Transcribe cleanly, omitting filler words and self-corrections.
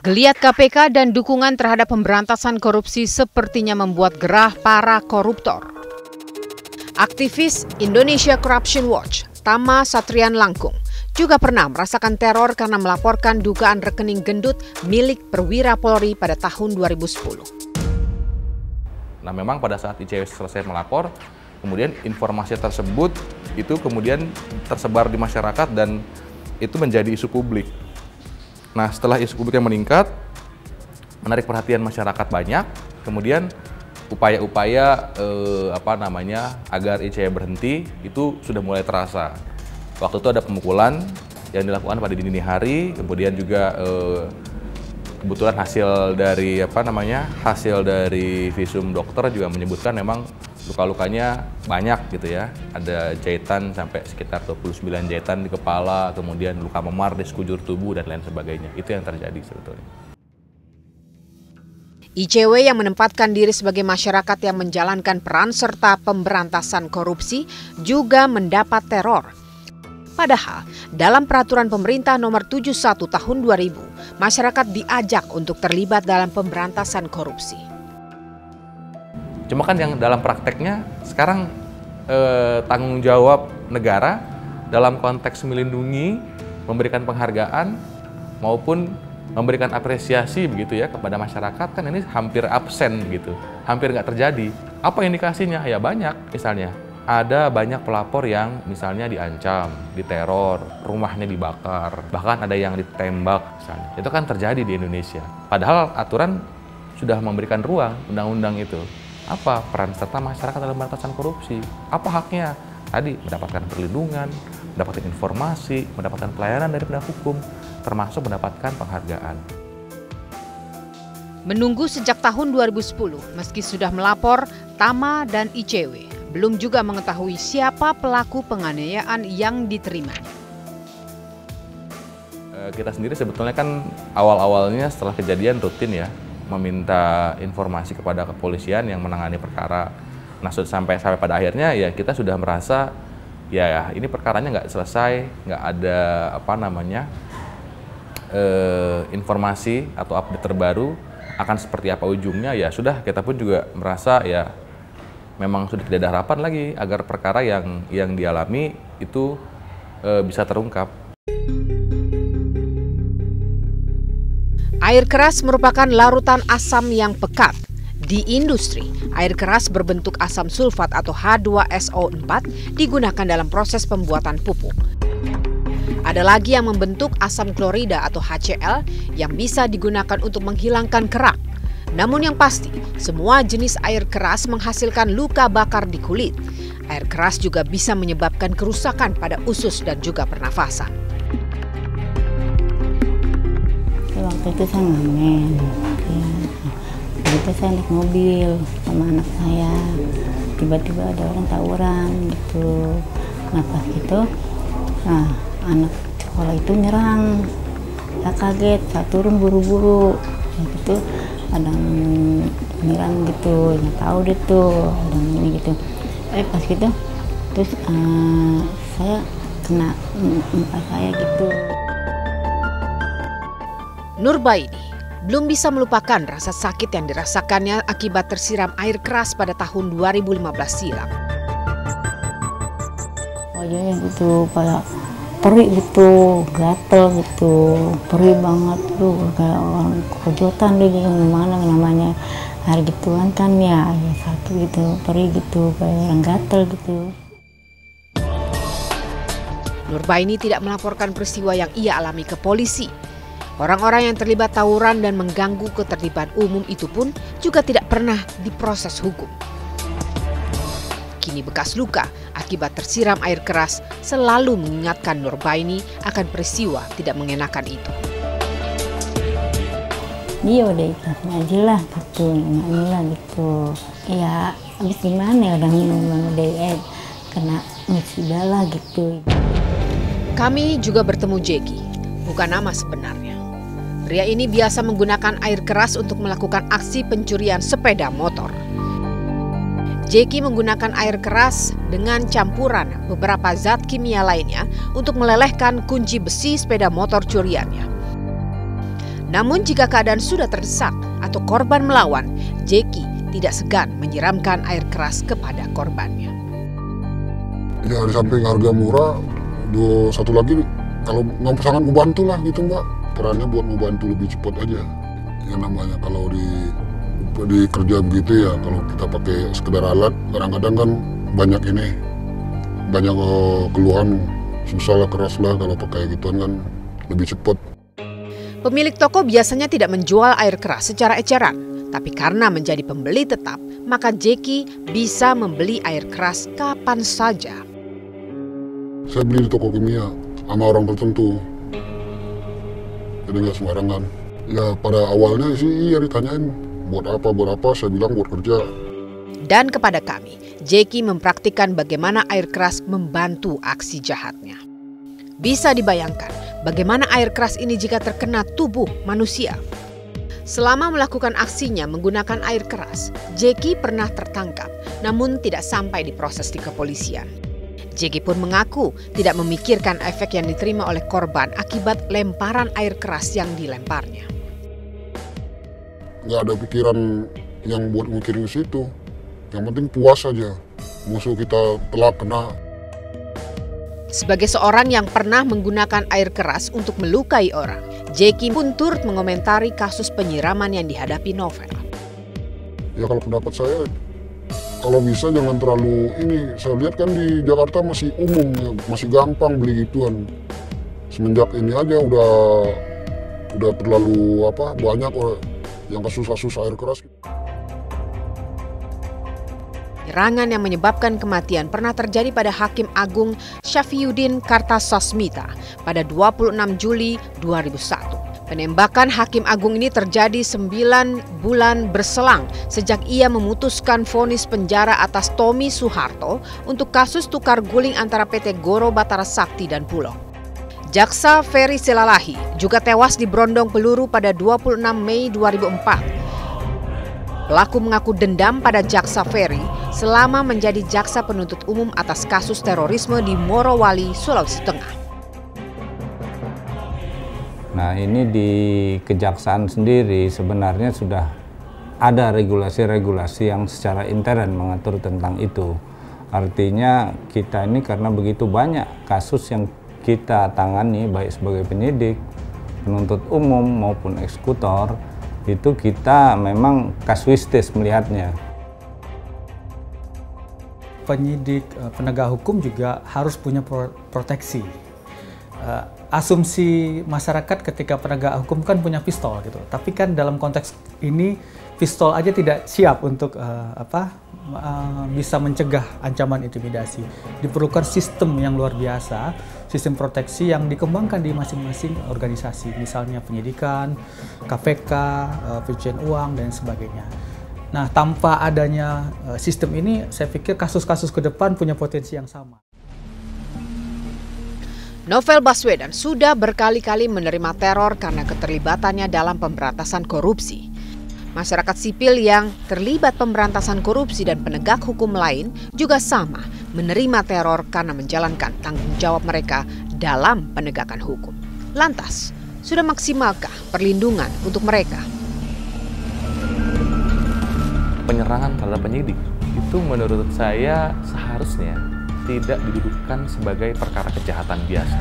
Geliat KPK dan dukungan terhadap pemberantasan korupsi sepertinya membuat gerah para koruptor. Aktivis Indonesia Corruption Watch, Tama Satrian Langkung, juga pernah merasakan teror karena melaporkan dugaan rekening gendut milik perwira Polri pada tahun 2010. Nah, memang pada saat ICW selesai melapor, kemudian informasi tersebut itu kemudian tersebar di masyarakat dan itu menjadi isu publik. Nah, setelah isu publik yang meningkat, menarik perhatian masyarakat banyak, kemudian upaya-upaya agar ICW berhenti itu sudah mulai terasa. Waktu itu ada pemukulan yang dilakukan pada dini hari, kemudian juga kebetulan hasil dari visum dokter juga menyebutkan memang luka-lukanya banyak gitu ya. Ada jahitan sampai sekitar 29 jahitan di kepala, kemudian luka memar di sekujur tubuh dan lain sebagainya. Itu yang terjadi sebetulnya. ICW yang menempatkan diri sebagai masyarakat yang menjalankan peran serta pemberantasan korupsi juga mendapat teror. Padahal dalam peraturan pemerintah nomor 71 tahun 2000, masyarakat diajak untuk terlibat dalam pemberantasan korupsi. Cuma kan yang dalam prakteknya sekarang tanggung jawab negara dalam konteks melindungi, memberikan penghargaan maupun memberikan apresiasi begitu ya kepada masyarakat kan ini hampir absen gitu, hampir nggak terjadi. Apa indikasinya? Ya banyak, misalnya ada banyak pelapor yang misalnya diancam, diteror, rumahnya dibakar, bahkan ada yang ditembak misalnya. Itu kan terjadi di Indonesia. Padahal aturan sudah memberikan ruang undang-undang itu. Apa peran serta masyarakat dalam pemberantasan korupsi? Apa haknya? Tadi mendapatkan perlindungan, mendapatkan informasi, mendapatkan pelayanan dari penegak hukum, termasuk mendapatkan penghargaan. Menunggu sejak tahun 2010, meski sudah melapor, Tama dan ICW belum juga mengetahui siapa pelaku penganiayaan yang diterimanya. Kita sendiri sebetulnya kan awal-awalnya setelah kejadian rutin ya, meminta informasi kepada kepolisian yang menangani perkara. Nah, sampai pada akhirnya ya kita sudah merasa ya ini perkaranya nggak selesai, nggak ada informasi atau update terbaru akan seperti apa ujungnya. Ya sudah, kita pun juga merasa ya memang sudah tidak ada harapan lagi agar perkara yang dialami itu bisa terungkap. Air keras merupakan larutan asam yang pekat. Di industri, air keras berbentuk asam sulfat atau H2SO4 digunakan dalam proses pembuatan pupuk. Ada lagi yang membentuk asam klorida atau HCl yang bisa digunakan untuk menghilangkan kerak. Namun yang pasti, semua jenis air keras menghasilkan luka bakar di kulit. Air keras juga bisa menyebabkan kerusakan pada usus dan juga pernafasan. Waktu itu saya ngamen, saya naik mobil sama anak saya, tiba-tiba ada orang tawuran gitu. Nah pas gitu, anak sekolah itu nyerang, saya kaget, saya turun buru-buru, gitu ada nyerang gitu, nggak tahu deh tuh, ada ini gitu. Pas gitu, terus saya kena muka saya gitu. Nurbaini belum bisa melupakan rasa sakit yang dirasakannya akibat tersiram air keras pada tahun 2015 silam. Wajahnya gitu kayak perih gitu, gatel gitu, perih banget tuh kayak orang kejotan deh, gimana namanya air gituan kan ya sakit gitu, perih gitu kayak orang gatel gitu. Nurbaini tidak melaporkan peristiwa yang ia alami ke polisi. Orang-orang yang terlibat tawuran dan mengganggu ketertiban umum itu pun juga tidak pernah diproses hukum. Kini bekas luka akibat tersiram air keras selalu mengingatkan Nurbaini akan peristiwa tidak mengenakan itu. Dia udah ikhlasin aja lah gitu, inilah gitu. Ya habis gimana ya udah kena musibah lah gitu. Kami juga bertemu Jeki, bukan nama sebenarnya. Pria ini biasa menggunakan air keras untuk melakukan aksi pencurian sepeda motor. Jeki menggunakan air keras dengan campuran beberapa zat kimia lainnya untuk melelehkan kunci besi sepeda motor curiannya. Namun jika keadaan sudah terdesak atau korban melawan, Jeki tidak segan menyiramkan air keras kepada korbannya. Ya di samping harga murah, satu lagi kalau sangat membantu lah gitu Mbak. Perannya buat membantu lebih cepat aja. Ya namanya kalau di kerja begitu ya, kalau kita pakai sekedar alat, kadang-kadang kan banyak keluhan, susah lah, keras lah, kalau pakai gituan kan lebih cepat. Pemilik toko biasanya tidak menjual air keras secara eceran, tapi karena menjadi pembeli tetap, maka Jeki bisa membeli air keras kapan saja. Saya beli di toko kimia sama orang tertentu, jadi nggak sembarangan. Ya pada awalnya sih iya ditanyain, buat apa, saya bilang buat kerja. Dan kepada kami, Jeki mempraktikkan bagaimana air keras membantu aksi jahatnya. Bisa dibayangkan bagaimana air keras ini jika terkena tubuh manusia. Selama melakukan aksinya menggunakan air keras, Jeki pernah tertangkap, namun tidak sampai diproses di kepolisian. Jeki pun mengaku tidak memikirkan efek yang diterima oleh korban akibat lemparan air keras yang dilemparnya. Nggak ada pikiran yang buat mikirin ke situ. Yang penting puas aja. Musuh kita telah kena. Sebagai seorang yang pernah menggunakan air keras untuk melukai orang, Jeki pun turut mengomentari kasus penyiraman yang dihadapi Novel. Ya kalau pendapat saya, kalau bisa jangan terlalu ini. Saya lihat kan di Jakarta masih umum, ya, masih gampang beli gituan. Semenjak ini aja udah terlalu banyak yang kasus-kasus air keras. Penyerangan yang menyebabkan kematian pernah terjadi pada Hakim Agung Syafiyuddin Kartasasmita pada 26 Juli 2001. Penembakan Hakim Agung ini terjadi 9 bulan berselang sejak ia memutuskan vonis penjara atas Tommy Soeharto untuk kasus tukar guling antara PT Goro Batara Sakti dan Bulog. Jaksa Ferry Silalahi juga tewas di Brondong peluru pada 26 Mei 2004. Pelaku mengaku dendam pada Jaksa Ferry selama menjadi jaksa penuntut umum atas kasus terorisme di Morowali, Sulawesi Tengah. Nah, ini di kejaksaan sendiri sebenarnya sudah ada regulasi-regulasi yang secara intern mengatur tentang itu. Artinya kita ini karena begitu banyak kasus yang kita tangani baik sebagai penyidik, penuntut umum maupun eksekutor, itu kita memang kasuistis melihatnya. Penyidik, penegak hukum juga harus punya proteksi. Asumsi masyarakat ketika penegak hukum kan punya pistol gitu, tapi kan dalam konteks ini pistol aja tidak siap untuk bisa mencegah ancaman intimidasi. Diperlukan sistem yang luar biasa, sistem proteksi yang dikembangkan di masing-masing organisasi, misalnya penyidikan, KPK, pencucian uang dan sebagainya. Nah, tanpa adanya sistem ini, saya pikir kasus-kasus ke depan punya potensi yang sama. Novel Baswedan sudah berkali-kali menerima teror karena keterlibatannya dalam pemberantasan korupsi. Masyarakat sipil yang terlibat pemberantasan korupsi dan penegak hukum lain juga sama menerima teror karena menjalankan tanggung jawab mereka dalam penegakan hukum. Lantas, sudah maksimalkah perlindungan untuk mereka? Penyerangan terhadap penyidik itu menurut saya seharusnya tidak didudukan sebagai perkara kejahatan biasa.